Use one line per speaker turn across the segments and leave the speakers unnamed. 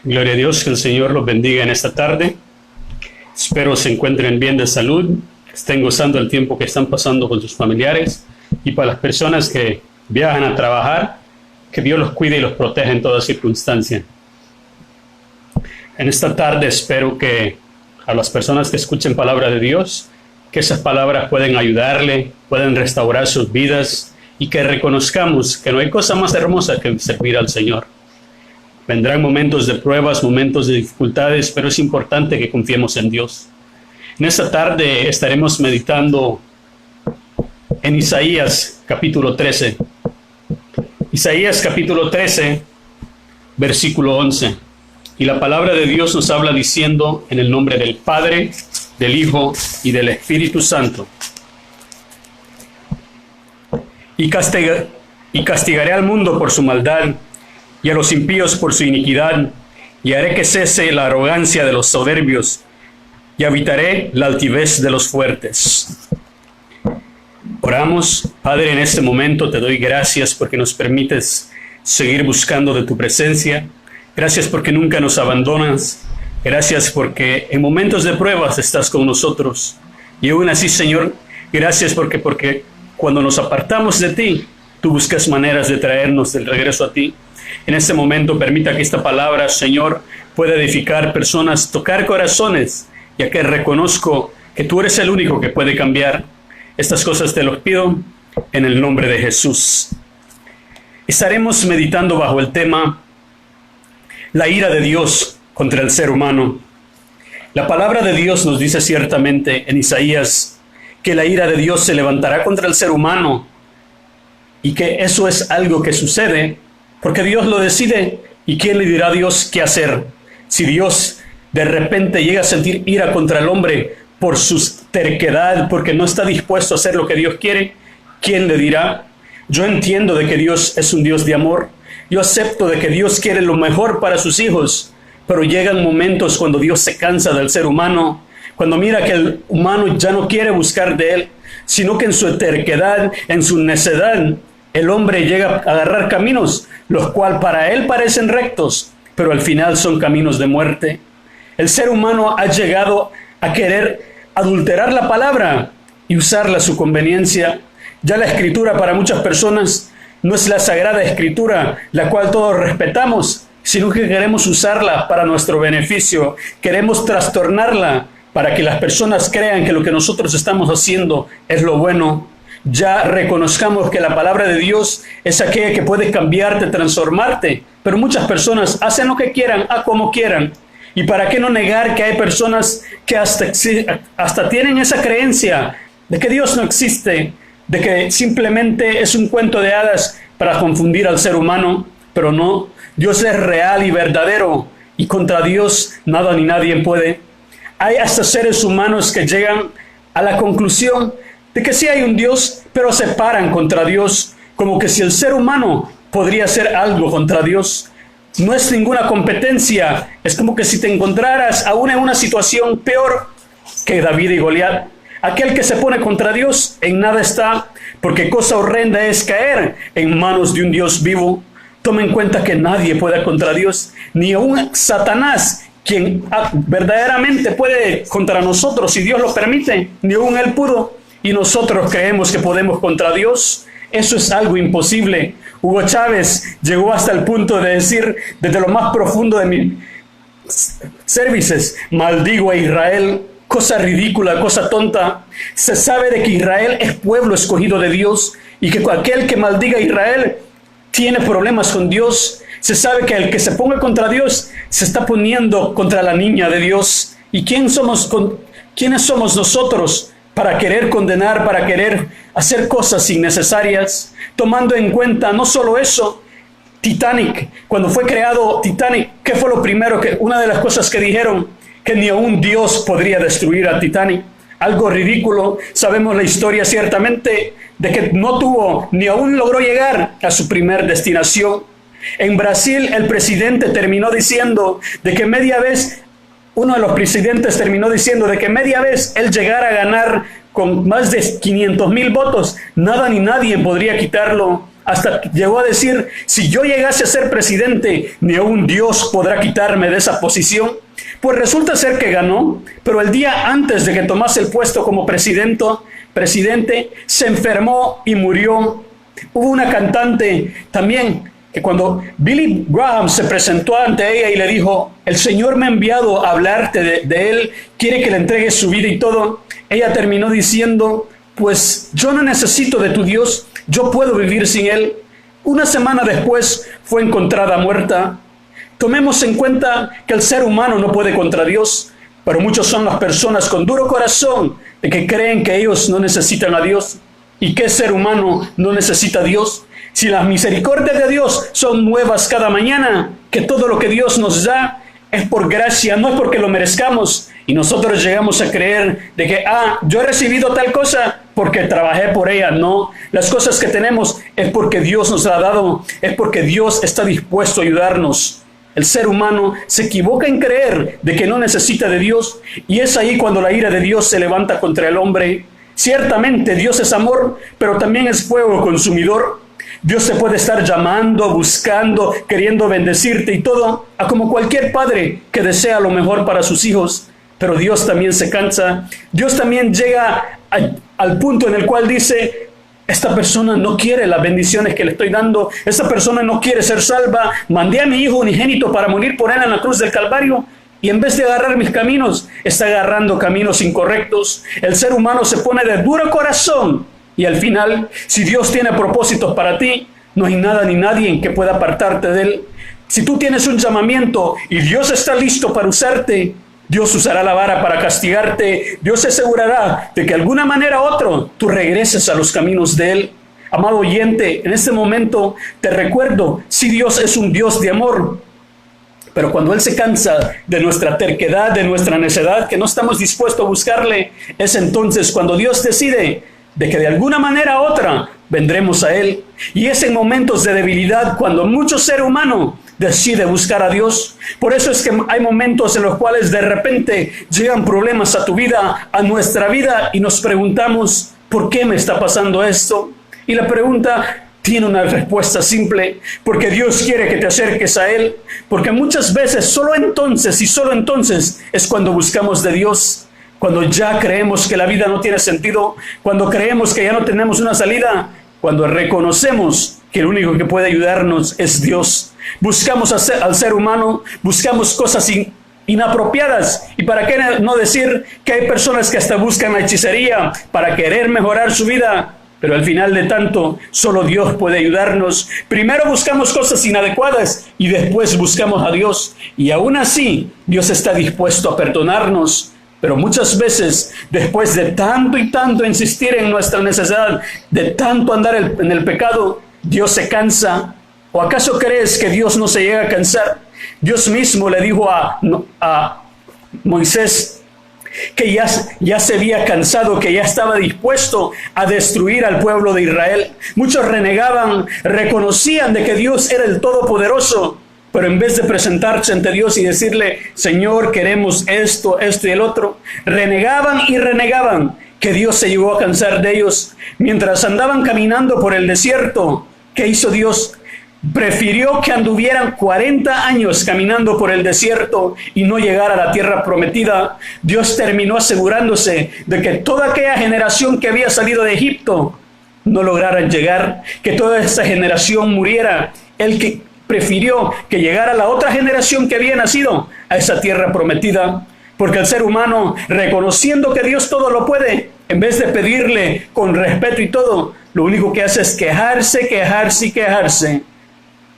Gloria a Dios, que el Señor los bendiga en esta tarde. Espero se encuentren bien de salud, que estén gozando el tiempo que están pasando con sus familiares, y para las personas que viajan a trabajar, que Dios los cuide y los proteja en toda circunstancia. En esta tarde espero que a las personas que escuchen palabra de Dios, que esas palabras pueden ayudarle, pueden restaurar sus vidas, y que reconozcamos que no hay cosa más hermosa que servir al Señor. Vendrán momentos de pruebas, momentos de dificultades, pero es importante que confiemos en Dios. En esta tarde estaremos meditando en Isaías capítulo 13. Isaías capítulo 13, versículo 11. Y la palabra de Dios nos habla diciendo, en el nombre del Padre, del Hijo y del Espíritu Santo. Y castigaré al mundo por su maldad, y a los impíos por su iniquidad, y haré que cese la arrogancia de los soberbios, y habitaré la altivez de los fuertes. Oramos. Padre, en este momento te doy gracias porque nos permites seguir buscando de tu presencia. Gracias porque nunca nos abandonas. Gracias porque en momentos de pruebas estás con nosotros. Y aún así, Señor, gracias porque cuando nos apartamos de ti, tú buscas maneras de traernos del regreso a ti. En este momento permita que esta palabra, Señor, pueda edificar personas, tocar corazones, ya que reconozco que tú eres el único que puede cambiar. Estas cosas te los pido en el nombre de Jesús. Estaremos meditando bajo el tema la ira de Dios contra el ser humano. La palabra de Dios nos dice ciertamente en Isaías que la ira de Dios se levantará contra el ser humano y que eso es algo que sucede porque Dios lo decide. ¿Y quién le dirá a Dios qué hacer? Si Dios de repente llega a sentir ira contra el hombre por su terquedad, porque no está dispuesto a hacer lo que Dios quiere, ¿quién le dirá? Yo entiendo de que Dios es un Dios de amor. Yo acepto de que Dios quiere lo mejor para sus hijos, pero llegan momentos cuando Dios se cansa del ser humano, cuando mira que el humano ya no quiere buscar de él, sino que en su terquedad, en su necedad, el hombre llega a agarrar caminos, los cuales para él parecen rectos, pero al final son caminos de muerte. El ser humano ha llegado a querer adulterar la palabra y usarla a su conveniencia. Ya la escritura para muchas personas no es la sagrada escritura, la cual todos respetamos, sino que queremos usarla para nuestro beneficio. Queremos trastornarla para que las personas crean que lo que nosotros estamos haciendo es lo bueno. Ya reconozcamos que la palabra de Dios es aquella que puede cambiarte, transformarte, pero muchas personas hacen lo que quieran, como quieran. ¿Y para qué no negar que hay personas que hasta tienen esa creencia de que Dios no existe, de que simplemente es un cuento de hadas para confundir al ser humano? Pero no, Dios es real y verdadero, y contra Dios nada ni nadie puede. Hay hasta seres humanos que llegan a la conclusión de que sí hay un Dios, pero se paran contra Dios, como que si el ser humano podría hacer algo contra Dios. No es ninguna competencia, es como que si te encontraras aún en una situación peor que David y Goliat. Aquel que se pone contra Dios en nada está, porque cosa horrenda es caer en manos de un Dios vivo. Toma en cuenta que nadie puede contra Dios, ni aún Satanás, quien verdaderamente puede contra nosotros si Dios lo permite, ni aún él pudo. Y nosotros creemos que podemos contra Dios. Eso es algo imposible. Hugo Chávez llegó hasta el punto de decir, desde lo más profundo de mis services, maldigo a Israel. Cosa ridícula, cosa tonta. Se sabe de que Israel es pueblo escogido de Dios y que aquel que maldiga a Israel tiene problemas con Dios. Se sabe que el que se ponga contra Dios se está poniendo contra la niña de Dios. ¿Y quiénes somos nosotros para querer condenar, para querer hacer cosas innecesarias? Tomando en cuenta no solo eso, Titanic, cuando fue creado Titanic, ¿qué fue lo primero una de las cosas que dijeron? Que ni aún Dios podría destruir a Titanic. Algo ridículo. Sabemos la historia ciertamente de que no tuvo, ni aún logró llegar a su primer destinación. En Brasil, el presidente terminó diciendo de que media vez él llegara a ganar con más de 500,000 votos, nada ni nadie podría quitarlo hasta llegó a decir, si yo llegase a ser presidente, ni aun Dios podrá quitarme de esa posición. Pues resulta ser que ganó, pero el día antes de que tomase el puesto como presidente, se enfermó y murió. Hubo una cantante también que cuando Billy Graham se presentó ante ella y le dijo, el Señor me ha enviado a hablarte de él, quiere que le entregues su vida y todo, ella terminó diciendo, pues yo no necesito de tu Dios, yo puedo vivir sin él. Una semana después fue encontrada muerta. Tomemos en cuenta que el ser humano no puede contra Dios, pero muchos son las personas con duro corazón de que creen que ellos no necesitan a Dios. ¿Y qué ser humano no necesita a Dios? Si las misericordias de Dios son nuevas cada mañana, que todo lo que Dios nos da es por gracia, no es porque lo merezcamos. Y nosotros llegamos a creer de que, yo he recibido tal cosa porque trabajé por ella. No, las cosas que tenemos es porque Dios nos la ha dado, es porque Dios está dispuesto a ayudarnos. El ser humano se equivoca en creer de que no necesita de Dios, y es ahí cuando la ira de Dios se levanta contra el hombre. Ciertamente Dios es amor, pero también es fuego consumidor. Dios te puede estar llamando, buscando, queriendo bendecirte y todo, a como cualquier padre que desea lo mejor para sus hijos. Pero Dios también se cansa. Dios también llega al punto en el cual dice, esta persona no quiere las bendiciones que le estoy dando, esta persona no quiere ser salva, mandé a mi hijo unigénito para morir por él en la cruz del Calvario, y en vez de agarrar mis caminos, está agarrando caminos incorrectos. El ser humano se pone de duro corazón, y al final, si Dios tiene propósitos para ti, no hay nada ni nadie que pueda apartarte de él. Si tú tienes un llamamiento y Dios está listo para usarte, Dios usará la vara para castigarte. Dios se asegurará de que de alguna manera u otra tú regreses a los caminos de él. Amado oyente, en este momento te recuerdo, si Dios es un Dios de amor, pero cuando él se cansa de nuestra terquedad, de nuestra necedad, que no estamos dispuestos a buscarle, es entonces cuando Dios decide de que de alguna manera u otra vendremos a él. Y es en momentos de debilidad cuando mucho ser humano decide buscar a Dios. Por eso es que hay momentos en los cuales de repente llegan problemas a tu vida, a nuestra vida, y nos preguntamos, ¿por qué me está pasando esto? Y la pregunta tiene una respuesta simple, porque Dios quiere que te acerques a él, porque muchas veces solo entonces y solo entonces es cuando buscamos de Dios. Cuando ya creemos que la vida no tiene sentido, cuando creemos que ya no tenemos una salida, cuando reconocemos que el único que puede ayudarnos es Dios. Buscamos al ser humano, buscamos cosas inapropiadas. Y para qué no decir que hay personas que hasta buscan la hechicería para querer mejorar su vida, pero al final de tanto, solo Dios puede ayudarnos. Primero buscamos cosas inadecuadas y después buscamos a Dios. Y aún así, Dios está dispuesto a perdonarnos. Pero muchas veces, después de tanto y tanto insistir en nuestra necesidad, de tanto andar en el pecado, Dios se cansa. ¿O acaso crees que Dios no se llega a cansar? Dios mismo le dijo a Moisés que ya se había cansado, que ya estaba dispuesto a destruir al pueblo de Israel. Muchos renegaban, reconocían de que Dios era el Todopoderoso, pero en vez de presentarse ante Dios y decirle, Señor, queremos esto, esto y el otro, renegaban y renegaban, que Dios se llegó a cansar de ellos. Mientras andaban caminando por el desierto, ¿qué hizo Dios? Prefirió que anduvieran 40 años caminando por el desierto y no llegar a la tierra prometida. Dios terminó asegurándose de que toda aquella generación que había salido de Egipto no lograran llegar, que toda esa generación muriera. Él que prefirió que llegara la otra generación que había nacido a esa tierra prometida, porque el ser humano, reconociendo que Dios todo lo puede, en vez de pedirle con respeto y todo, lo único que hace es quejarse, quejarse y quejarse.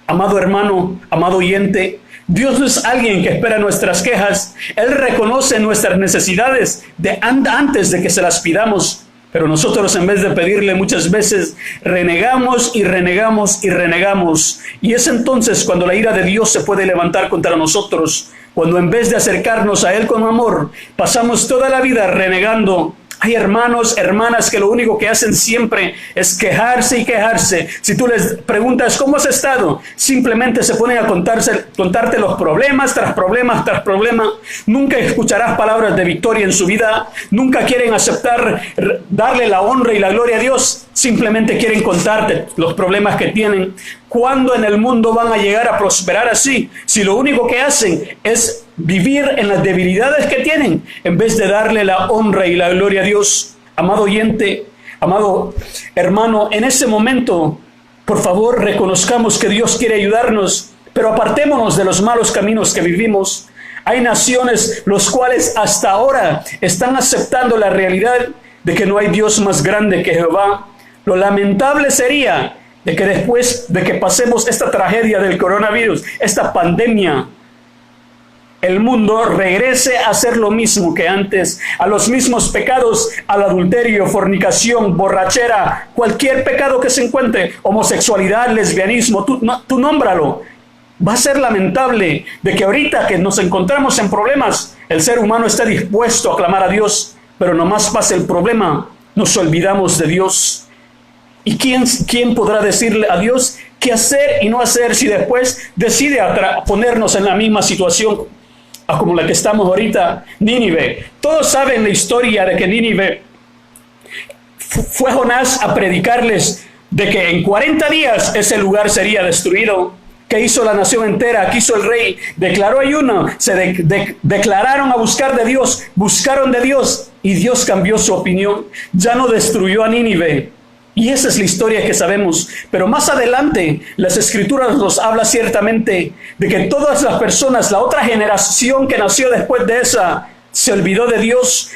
Amado hermano, amado oyente, Dios no es alguien que espera nuestras quejas. Él reconoce nuestras necesidades antes de que se las pidamos. Pero nosotros, en vez de pedirle, muchas veces renegamos y renegamos y renegamos. Y es entonces cuando la ira de Dios se puede levantar contra nosotros. Cuando en vez de acercarnos a Él con amor, pasamos toda la vida renegando, Hay hermanos, hermanas que lo único que hacen siempre es quejarse y quejarse. Si tú les preguntas cómo has estado, simplemente se ponen a contarte los problemas tras problemas tras problemas. Nunca escucharás palabras de victoria en su vida. Nunca quieren aceptar, darle la honra y la gloria a Dios. Simplemente quieren contarte los problemas que tienen. ¿Cuándo en el mundo van a llegar a prosperar así? Si lo único que hacen es vivir en las debilidades que tienen, en vez de darle la honra y la gloria a Dios. Amado oyente, amado hermano, en ese momento, por favor, reconozcamos que Dios quiere ayudarnos, pero apartémonos de los malos caminos que vivimos. Hay naciones los cuales hasta ahora están aceptando la realidad de que no hay Dios más grande que Jehová. Lo lamentable sería de que después de que pasemos esta tragedia del coronavirus, esta pandemia, el mundo regrese a hacer lo mismo que antes, a los mismos pecados, al adulterio, fornicación, borrachera, cualquier pecado que se encuentre, homosexualidad, lesbianismo, tú nómbralo. Va a ser lamentable de que ahorita que nos encontramos en problemas, el ser humano está dispuesto a clamar a Dios, pero nomás pasa el problema, nos olvidamos de Dios. ¿Y quién podrá decirle a Dios qué hacer y no hacer si después decide ponernos en la misma situación como la que estamos ahorita? Nínive. Todos saben la historia de que Nínive fue Jonás a predicarles de que en 40 días ese lugar sería destruido. ¿Qué hizo la nación entera? ¿Qué hizo el rey? Declaró ayuno, declararon a buscar de Dios, buscaron de Dios y Dios cambió su opinión. Ya no destruyó a Nínive. Y esa es la historia que sabemos. Pero más adelante, las Escrituras nos habla ciertamente de que todas las personas, la otra generación que nació después de esa, se olvidó de Dios,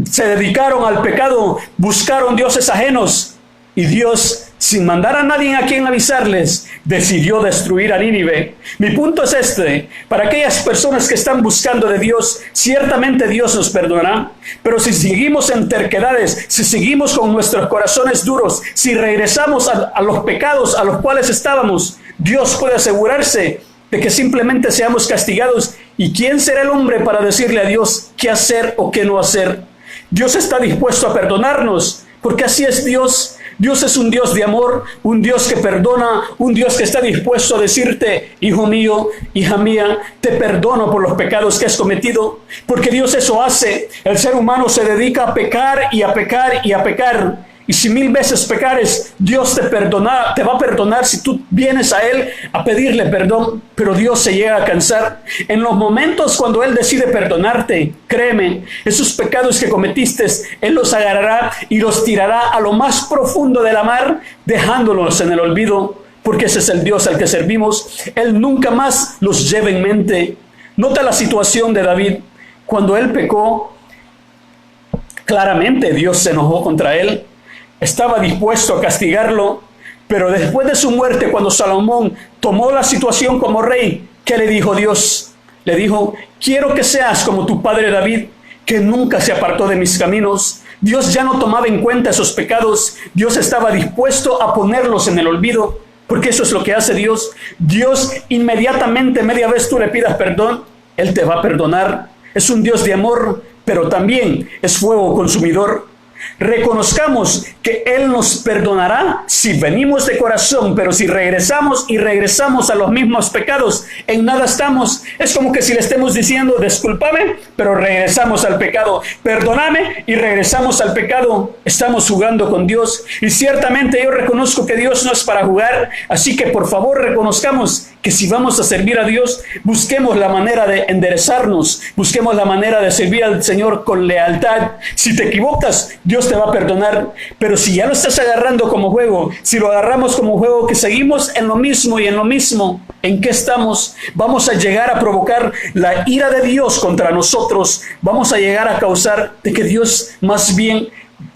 se dedicaron al pecado, buscaron dioses ajenos. Y Dios, sin mandar a nadie a quien avisarles, decidió destruir a Nínive. Mi punto es este: para aquellas personas que están buscando de Dios, ciertamente Dios nos perdonará. Pero si seguimos en terquedades, si seguimos con nuestros corazones duros, si regresamos a los pecados a los cuales estábamos, Dios puede asegurarse de que simplemente seamos castigados. ¿Y quién será el hombre para decirle a Dios qué hacer o qué no hacer? Dios está dispuesto a perdonarnos, porque así es Dios. Dios es un Dios de amor, un Dios que perdona, un Dios que está dispuesto a decirte: hijo mío, hija mía, te perdono por los pecados que has cometido, porque Dios eso hace. El ser humano se dedica a pecar y a pecar y a pecar. Y si 1000 veces pecares, Dios te va a perdonar si tú vienes a Él a pedirle perdón. Pero Dios se llega a cansar. En los momentos cuando Él decide perdonarte, créeme, esos pecados que cometiste, Él los agarrará y los tirará a lo más profundo de la mar, dejándolos en el olvido, porque ese es el Dios al que servimos. Él nunca más los lleva en mente. Nota la situación de David. Cuando él pecó, claramente Dios se enojó contra él. Estaba dispuesto a castigarlo, pero después de su muerte, cuando Salomón tomó la situación como rey, ¿qué le dijo Dios? Le dijo: quiero que seas como tu padre David, que nunca se apartó de mis caminos. Dios ya no tomaba en cuenta esos pecados. Dios estaba dispuesto a ponerlos en el olvido, porque eso es lo que hace Dios. Dios inmediatamente, media vez tú le pidas perdón, Él te va a perdonar. Es un Dios de amor, pero también es fuego consumidor. Reconozcamos que Él nos perdonará si venimos de corazón, pero si regresamos a los mismos pecados, en nada estamos. Es como que si le estemos diciendo: discúlpame, pero regresamos al pecado. Perdóname y regresamos al pecado. Estamos jugando con Dios. Y ciertamente yo reconozco que Dios no es para jugar. Así que por favor reconozcamos que si vamos a servir a Dios, busquemos la manera de enderezarnos, busquemos la manera de servir al Señor con lealtad. Si te equivocas, Dios te va a perdonar, pero si ya lo estás agarrando como juego, si lo agarramos como juego, que seguimos en lo mismo y en lo mismo, ¿en qué estamos? Vamos a llegar a provocar la ira de Dios contra nosotros, vamos a llegar a causar de que Dios más bien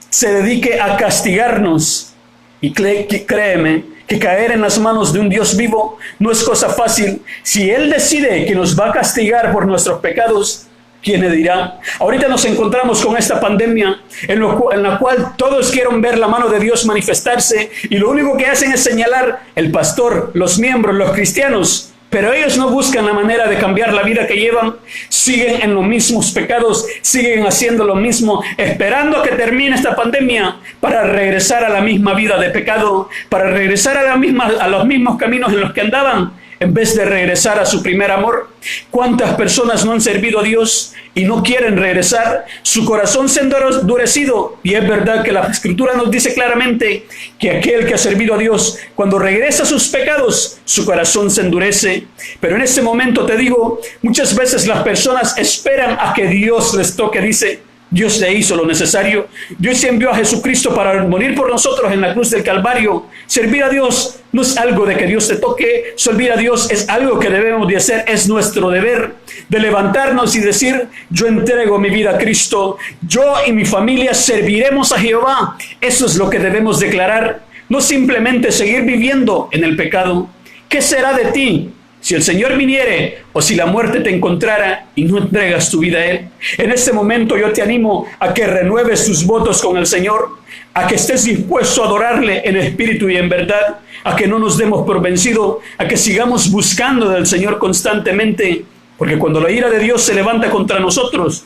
se dedique a castigarnos. Y créeme, que caer en las manos de un Dios vivo no es cosa fácil. Si Él decide que nos va a castigar por nuestros pecados, ¿quién le dirá? Ahorita nos encontramos con esta pandemia en la cual todos quieren ver la mano de Dios manifestarse, y lo único que hacen es señalar el pastor, los miembros, los cristianos. Pero ellos no buscan la manera de cambiar la vida que llevan, siguen en los mismos pecados, siguen haciendo lo mismo, esperando a que termine esta pandemia para regresar a la misma vida de pecado, para regresar a los mismos caminos en los que andaban, en vez de regresar a su primer amor. ¿Cuántas personas no han servido a Dios y no quieren regresar? Su corazón se ha endurecido, y es verdad que la Escritura nos dice claramente que aquel que ha servido a Dios, cuando regresa a sus pecados, su corazón se endurece. Pero en este momento te digo, muchas veces las personas esperan a que Dios les toque. Dice, Dios le hizo lo necesario. Dios envió a Jesucristo para morir por nosotros en la cruz del Calvario. Servir a Dios no es algo de que Dios te toque. Servir a Dios es algo que debemos de hacer. Es nuestro deber de levantarnos y decir, yo entrego mi vida a Cristo. Yo y mi familia serviremos a Jehová. Eso es lo que debemos declarar. No simplemente seguir viviendo en el pecado. ¿Qué será de ti si el Señor viniere o si la muerte te encontrara y no entregas tu vida a Él? En este momento yo te animo a que renueves tus votos con el Señor, a que estés dispuesto a adorarle en espíritu y en verdad, a que no nos demos por vencido, a que sigamos buscando del Señor constantemente, porque cuando la ira de Dios se levanta contra nosotros,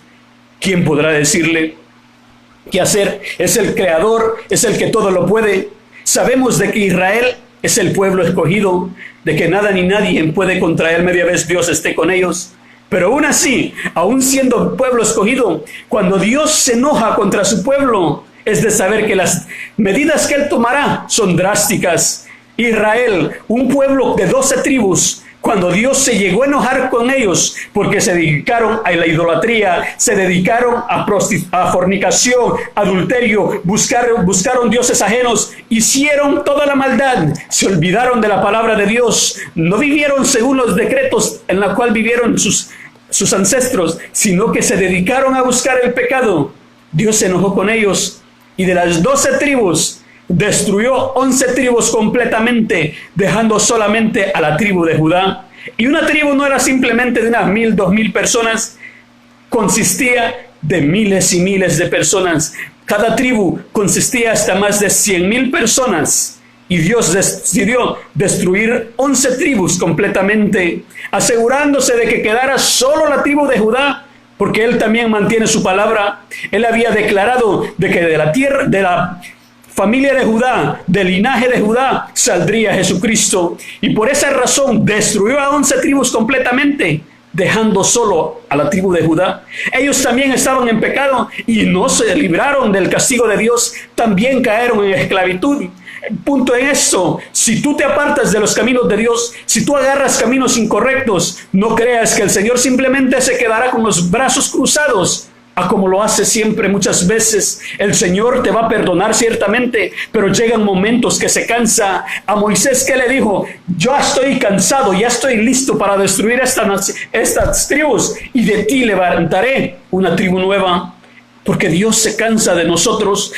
¿quién podrá decirle qué hacer? Es el Creador, es el que todo lo puede. Sabemos de que Israel es el pueblo escogido, de que nada ni nadie puede contra él media vez Dios esté con ellos. Pero aún así, aún siendo pueblo escogido, cuando Dios se enoja contra su pueblo, es de saber que las medidas que Él tomará son drásticas. Israel, un pueblo de 12 tribus, cuando Dios se llegó a enojar con ellos porque se dedicaron a la idolatría, se dedicaron a fornicación, adulterio, buscaron dioses ajenos, hicieron toda la maldad, se olvidaron de la palabra de Dios, no vivieron según los decretos en los cuales vivieron sus ancestros, sino que se dedicaron a buscar el pecado. Dios se enojó con ellos y de las 12 tribus, destruyó 11 tribus completamente, dejando solamente a la tribu de Judá. Y una tribu no era simplemente de unas 1,000, 2,000 personas, consistía de miles y miles de personas. Cada tribu consistía hasta más de 100,000 personas. Y Dios decidió destruir 11 tribus completamente, asegurándose de que quedara solo la tribu de Judá, porque Él también mantiene su palabra. Él había declarado de que de la tierra, de la familia de Judá, del linaje de Judá, saldría Jesucristo. Y por esa razón destruyó a 11 tribus completamente, dejando solo a la tribu de Judá. Ellos también estaban en pecado y no se libraron del castigo de Dios, también cayeron en esclavitud. Punto en esto, si tú te apartas de los caminos de Dios, si tú agarras caminos incorrectos, no creas que el Señor simplemente se quedará con los brazos cruzados, a como lo hace siempre muchas veces. El Señor te va a perdonar ciertamente, pero llegan momentos que se cansa. A Moisés, ¿qué le dijo? Yo estoy cansado, ya estoy listo para destruir estas tribus, y de ti levantaré una tribu nueva, porque Dios se cansa de nosotros.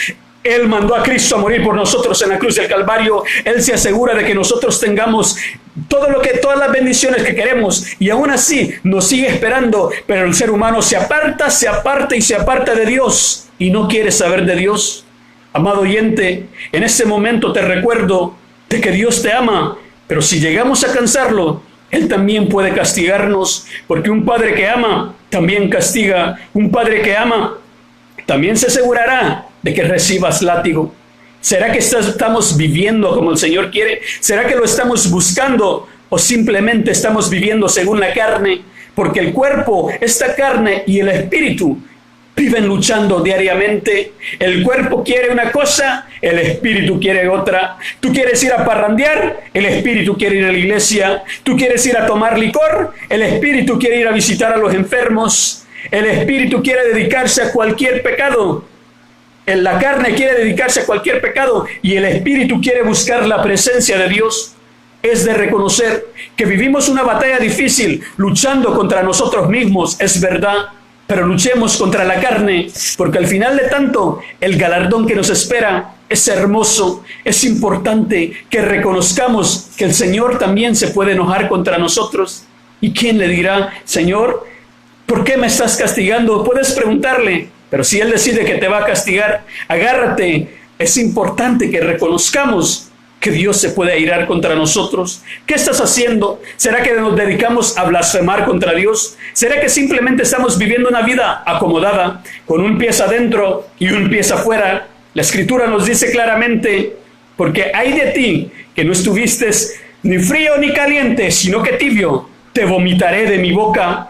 Él mandó a Cristo a morir por nosotros en la cruz del Calvario. Él se asegura de que nosotros tengamos todas las bendiciones que queremos, y aún así nos sigue esperando. Pero el ser humano se aparta de Dios y no quiere saber de Dios. Amado oyente, en este momento te recuerdo de que Dios te ama, pero si llegamos a cansarlo, Él también puede castigarnos, porque un padre que ama también castiga. Un padre que ama también se asegurará de que recibas látigo. ¿Será que estamos viviendo como el Señor quiere? ¿Será que lo estamos buscando o simplemente estamos viviendo según la carne? Porque el cuerpo, esta carne y el espíritu viven luchando diariamente. El cuerpo quiere una cosa, el espíritu quiere otra. Tú quieres ir a parrandear, el espíritu quiere ir a la iglesia. Tú quieres ir a tomar licor, el espíritu quiere ir a visitar a los enfermos. El espíritu quiere dedicarse a cualquier pecado. La carne quiere dedicarse a cualquier pecado y el espíritu quiere buscar la presencia de Dios. Es de reconocer que vivimos una batalla difícil luchando contra nosotros mismos, es verdad, pero luchemos contra la carne, porque al final de tanto el galardón que nos espera es hermoso. Es importante que reconozcamos que el Señor también se puede enojar contra nosotros. ¿Y quién le dirá, Señor, por qué me estás castigando? Puedes preguntarle. Pero si Él decide que te va a castigar, agárrate. Es importante que reconozcamos que Dios se puede airar contra nosotros? ¿Qué estás haciendo? ¿Será que nos dedicamos a blasfemar contra Dios? ¿Será que simplemente estamos viviendo una vida acomodada, con un pie adentro y un pie afuera? La Escritura nos dice claramente, porque hay de ti que no estuviste ni frío ni caliente, sino que tibio, te vomitaré de mi boca.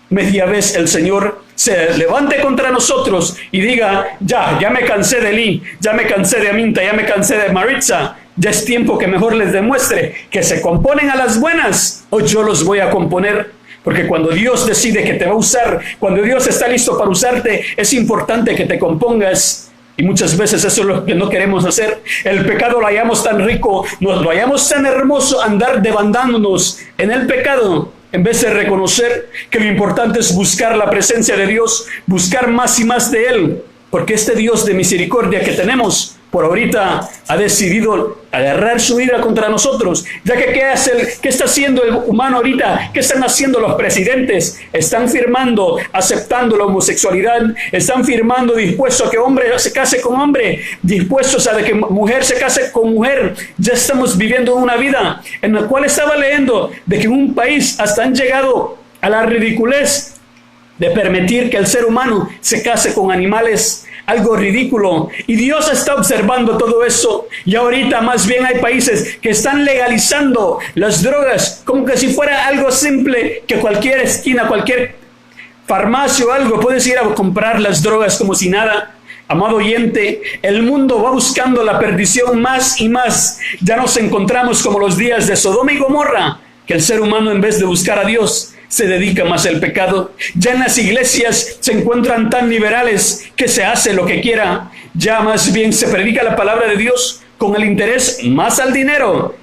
Media vez el Señor se levante contra nosotros y diga, ya me cansé de Lee, ya me cansé de Aminta, ya me cansé de Maritza, ya es tiempo que mejor les demuestre que se componen a las buenas o yo los voy a componer. Porque cuando Dios decide que te va a usar, cuando Dios está listo para usarte, es importante que te compongas. Y muchas veces eso es lo que no queremos hacer. El pecado lo hallamos tan rico, nos lo hallamos tan hermoso, andar devandándonos en el pecado, en vez de reconocer que lo importante es buscar la presencia de Dios, buscar más y más de Él. Porque este Dios de misericordia que tenemos, por ahorita ha decidido agarrar su ira contra nosotros. Ya que ¿qué está haciendo el humano ahorita? ¿Qué están haciendo los presidentes? Están firmando, aceptando la homosexualidad. Están firmando dispuestos a que hombre se case con hombre, dispuestos a que mujer se case con mujer. Ya estamos viviendo una vida en la cual estaba leyendo de que en un país hasta han llegado a la ridiculez de permitir que el ser humano se case con animales, algo ridículo. Y Dios está observando todo eso. Y ahorita más bien hay países que están legalizando las drogas como que si fuera algo simple, que cualquier esquina, cualquier farmacia o algo, puedes ir a comprar las drogas como si nada. Amado oyente, el mundo va buscando la perdición más y más. Ya nos encontramos como los días de Sodoma y Gomorra, que el ser humano en vez de buscar a Dios se dedica más al pecado. Ya en las iglesias se encuentran tan liberales que se hace lo que quiera. Ya más bien se predica la palabra de Dios con el interés más al dinero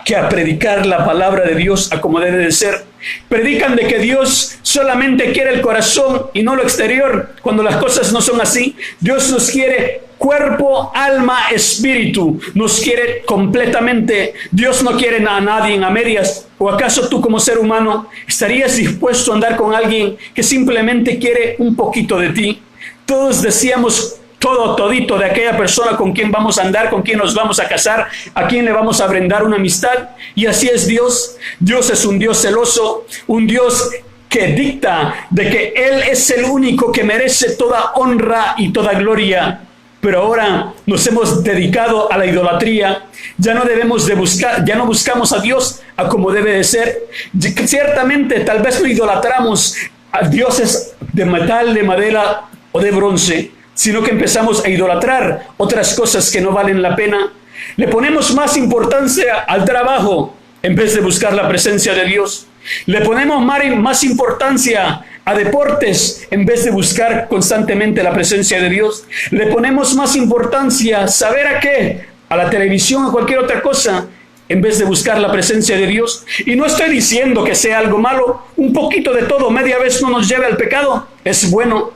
que a predicar la palabra de Dios a como debe de ser. Predican de que Dios solamente quiere el corazón y no lo exterior, cuando las cosas no son así. Dios nos quiere cuerpo, alma, espíritu. Nos quiere completamente. Dios no quiere a nadie a medias. ¿O acaso tú como ser humano estarías dispuesto a andar con alguien que simplemente quiere un poquito de ti? Todos decíamos todito de aquella persona con quien vamos a andar, con quien nos vamos a casar, a quien le vamos a brindar una amistad. Y así es Dios. Dios es un Dios celoso, un Dios que dicta de que Él es el único que merece toda honra y toda gloria. Pero ahora nos hemos dedicado a la idolatría. Ya no debemos de buscar, ya no buscamos a Dios a como debe de ser. Ciertamente, tal vez no idolatramos a dioses de metal, de madera o de bronce, sino que empezamos a idolatrar otras cosas que no valen la pena. Le ponemos más importancia al trabajo en vez de buscar la presencia de Dios. Le ponemos más importancia a deportes en vez de buscar constantemente la presencia de Dios. Le ponemos más importancia, ¿saber a qué? A la televisión, a cualquier otra cosa, en vez de buscar la presencia de Dios. Y no estoy diciendo que sea algo malo. Un poquito de todo, media vez no nos lleve al pecado. Es bueno.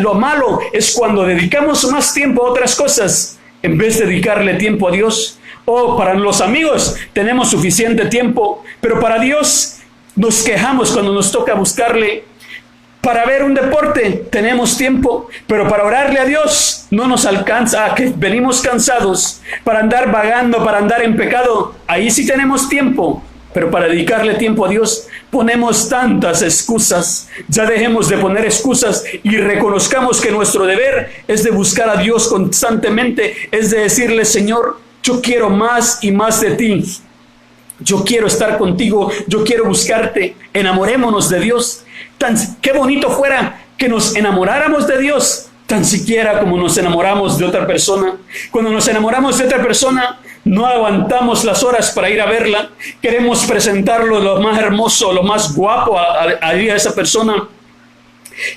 Lo malo es cuando dedicamos más tiempo a otras cosas en vez de dedicarle tiempo a Dios. O para los amigos tenemos suficiente tiempo, pero para Dios nos quejamos cuando nos toca buscarle. Para ver un deporte tenemos tiempo, pero para orarle a Dios no nos alcanza, que venimos cansados. Para andar vagando, para andar en pecado, ahí sí tenemos tiempo, pero para dedicarle tiempo a Dios ponemos tantas excusas. Ya dejemos de poner excusas y reconozcamos que nuestro deber es de buscar a Dios constantemente, es de decirle: Señor, yo quiero más y más de ti. Yo quiero estar contigo, yo quiero buscarte. Enamorémonos de Dios. Qué bonito fuera que nos enamoráramos de Dios, tan siquiera como nos enamoramos de otra persona. Cuando nos enamoramos de otra persona, no aguantamos las horas para ir a verla. Queremos presentarlo lo más hermoso, lo más guapo a esa persona.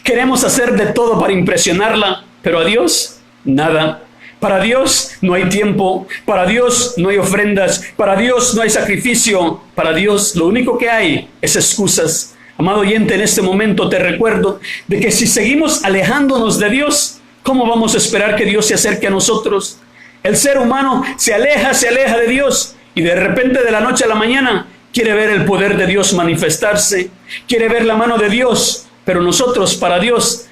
Queremos hacer de todo para impresionarla, pero a Dios, nada. Para Dios no hay tiempo, para Dios no hay ofrendas, para Dios no hay sacrificio, para Dios lo único que hay es excusas. Amado oyente, en este momento te recuerdo de que si seguimos alejándonos de Dios, ¿cómo vamos a esperar que Dios se acerque a nosotros? El ser humano se aleja de Dios y de repente de la noche a la mañana quiere ver el poder de Dios manifestarse, quiere ver la mano de Dios, pero nosotros para Dios,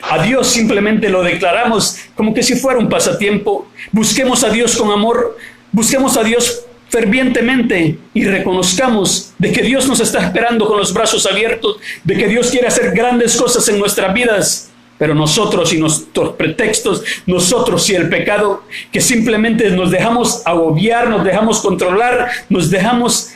a Dios simplemente lo declaramos como que si fuera un pasatiempo. Busquemos a Dios con amor. Busquemos a Dios fervientemente y reconozcamos de que Dios nos está esperando con los brazos abiertos, de que Dios quiere hacer grandes cosas en nuestras vidas. Pero nosotros y nuestros pretextos, nosotros y el pecado, que simplemente nos dejamos agobiar, nos dejamos controlar, nos dejamos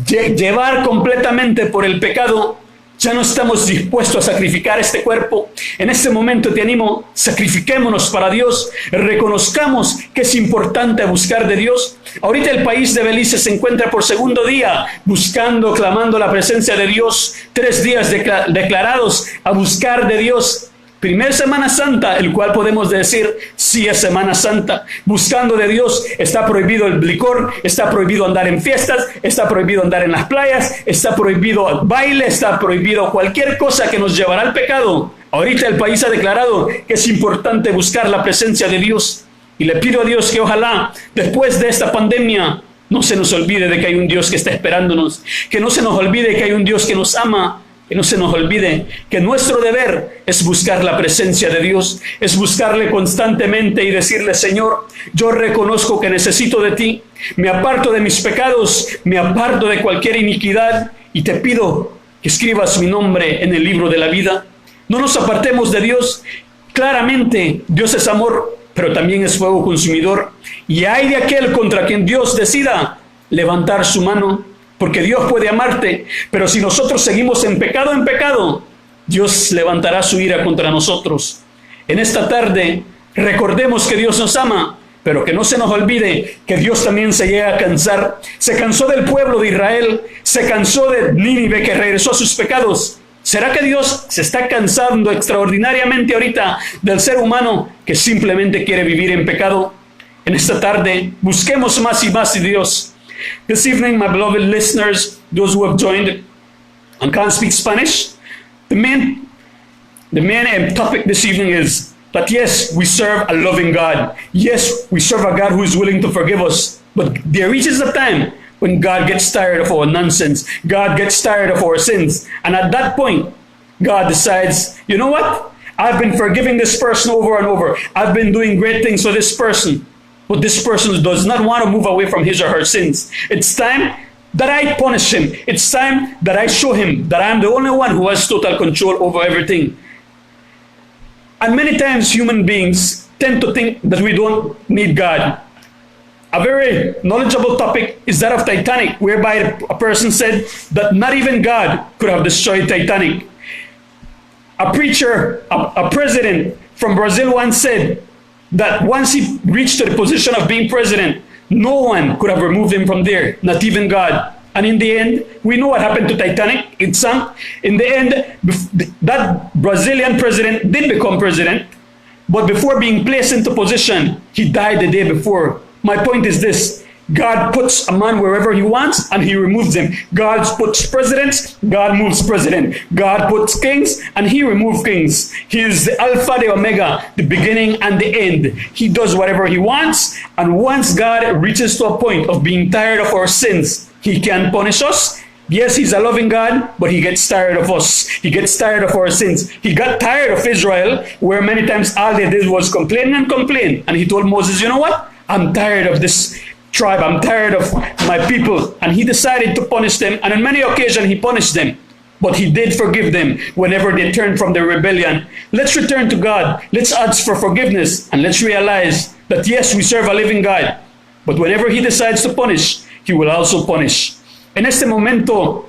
llevar completamente por el pecado, ya no estamos dispuestos a sacrificar este cuerpo. En este momento te animo, sacrifiquémonos para Dios, reconozcamos que es importante buscar de Dios. Ahorita el país de Belice se encuentra por segundo día buscando, clamando la presencia de Dios. 3 días declarados a buscar de Dios. Primer Semana Santa, el cual podemos decir, sí es Semana Santa. Buscando de Dios, está prohibido el licor, está prohibido andar en fiestas, está prohibido andar en las playas, está prohibido el baile, está prohibido cualquier cosa que nos llevará al pecado. Ahorita el país ha declarado que es importante buscar la presencia de Dios. Y le pido a Dios que ojalá, después de esta pandemia, no se nos olvide de que hay un Dios que está esperándonos, que no se nos olvide que hay un Dios que nos ama, que no se nos olvide que nuestro deber es buscar la presencia de Dios, es buscarle constantemente y decirle, Señor, yo reconozco que necesito de ti, me aparto de mis pecados, me aparto de cualquier iniquidad y te pido que escribas mi nombre en el libro de la vida. No nos apartemos de Dios. Claramente Dios es amor, pero también es fuego consumidor, y hay de aquel contra quien Dios decida levantar su mano. Porque Dios puede amarte, pero si nosotros seguimos en pecado, Dios levantará su ira contra nosotros. En esta tarde, recordemos que Dios nos ama, pero que no se nos olvide que Dios también se llega a cansar. Se cansó del pueblo de Israel, se cansó de Nínive que regresó a sus pecados. ¿Será que Dios se está cansando extraordinariamente ahorita del ser humano que simplemente quiere vivir en pecado? En esta tarde, busquemos más y más de Dios. This evening, my beloved listeners, those who have joined and can't speak Spanish, the main topic this evening is that yes, we serve a loving God. Yes, we serve a God who is willing to forgive us. But there reaches a time when God gets tired of our nonsense. God gets tired of our sins. And at that point, God decides, you know what? I've been forgiving this person over and over. I've been doing great things for this person. But this person does not want to move away from his or her sins. It's time that I punish him. It's time that I show him that I'm the only one who has total control over everything. And many times human beings tend to think that we don't need God. A very knowledgeable topic is that of Titanic, whereby a person said that not even God could have destroyed Titanic. A preacher, a president from Brazil once said that once he reached to the position of being president, no one could have removed him from there, not even God. And in the end, we know what happened to Titanic. It sank. In the end, that Brazilian president did become president, but before being placed into position, he died the day before. My point is this: God puts a man wherever he wants and he removes him. God puts presidents, God moves president. God puts kings and he removes kings. He is the Alpha, the Omega, the beginning and the end. He does whatever he wants, and once God reaches to a point of being tired of our sins, he can punish us. Yes, he's a loving God, but he gets tired of us. He gets tired of our sins. He got tired of Israel, where many times all they did was complain and complain. And he told Moses, you know what? I'm tired of this tribe. I'm tired of my people. And he decided to punish them. And on many occasions he punished them. But he did forgive them whenever they turned from their rebellion. Let's return to God. Let's ask for forgiveness. And let's realize that yes, we serve a living God. But whenever he decides to punish, he will also punish. En este momento,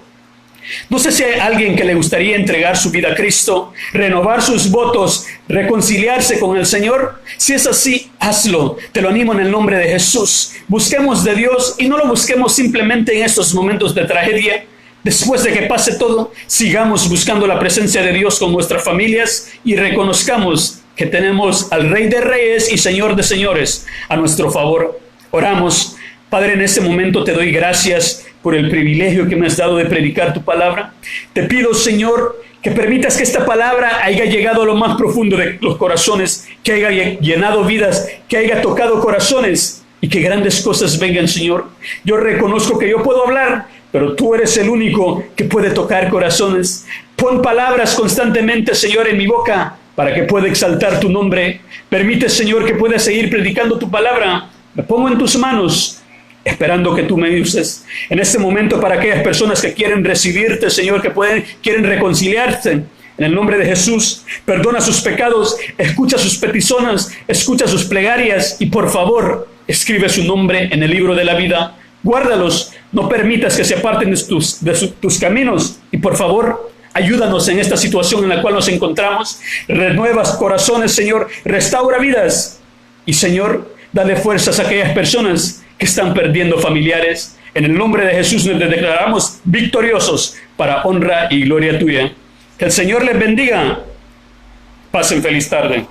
no sé si hay alguien que le gustaría entregar su vida a Cristo, renovar sus votos, reconciliarse con el Señor. Si es así, hazlo. Te lo animo en el nombre de Jesús. Busquemos de Dios y no lo busquemos simplemente en estos momentos de tragedia. Después de que pase todo, sigamos buscando la presencia de Dios con nuestras familias y reconozcamos que tenemos al Rey de Reyes y Señor de Señores a nuestro favor. Oramos. Padre, en este momento te doy gracias por el privilegio que me has dado de predicar tu palabra. Te pido, Señor, que permitas que esta palabra haya llegado a lo más profundo de los corazones, que haya llenado vidas, que haya tocado corazones y que grandes cosas vengan, Señor. Yo reconozco que yo puedo hablar, pero tú eres el único que puede tocar corazones. Pon palabras constantemente, Señor, en mi boca para que pueda exaltar tu nombre. Permite, Señor, que pueda seguir predicando tu palabra, Me pongo en tus manos, esperando que tú me uses en este momento para aquellas personas que quieren recibirte, Señor, que quieren reconciliarse. En el nombre de Jesús, perdona sus pecados, escucha sus peticiones, escucha sus plegarias y por favor, escribe su nombre en el libro de la vida. Guárdalos, no permitas que se aparten de tus caminos y por favor, ayúdanos en esta situación en la cual nos encontramos. Renueva corazones, Señor, restaura vidas y Señor, dale fuerzas a aquellas personas que están perdiendo familiares. En el nombre de Jesús nos declaramos victoriosos para honra y gloria tuya. Que el Señor les bendiga. Pasen feliz tarde.